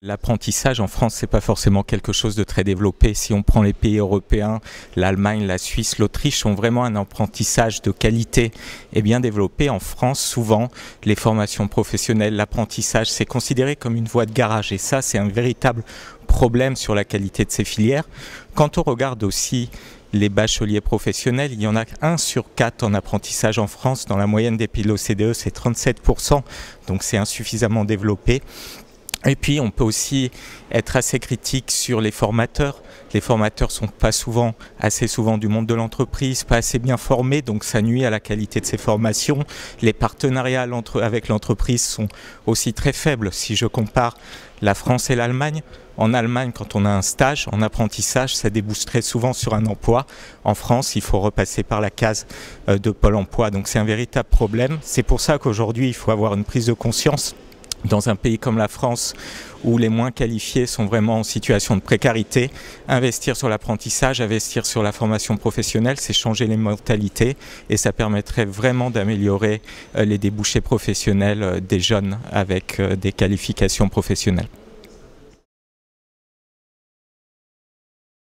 L'apprentissage en France, c'est pas forcément quelque chose de très développé. Si on prend les pays européens, l'Allemagne, la Suisse, l'Autriche ont vraiment un apprentissage de qualité et bien développé. En France, souvent, les formations professionnelles, l'apprentissage, c'est considéré comme une voie de garage. Et ça, c'est un véritable problème sur la qualité de ces filières. Quand on regarde aussi les bacheliers professionnels, il y en a 1 sur 4 en apprentissage en France. Dans la moyenne des pays de l'OCDE, c'est 37%, donc c'est insuffisamment développé. Et puis on peut aussi être assez critique sur les formateurs. Les formateurs sont pas souvent, assez souvent du monde de l'entreprise, pas assez bien formés, donc ça nuit à la qualité de ces formations. Les partenariats avec l'entreprise sont aussi très faibles. Si je compare la France et l'Allemagne, en Allemagne, quand on a un stage en apprentissage, ça débouche très souvent sur un emploi. En France, il faut repasser par la case de Pôle emploi, donc c'est un véritable problème. C'est pour ça qu'aujourd'hui, il faut avoir une prise de conscience. Dans un pays comme la France, où les moins qualifiés sont vraiment en situation de précarité, investir sur l'apprentissage, investir sur la formation professionnelle, c'est changer les mentalités et ça permettrait vraiment d'améliorer les débouchés professionnels des jeunes avec des qualifications professionnelles.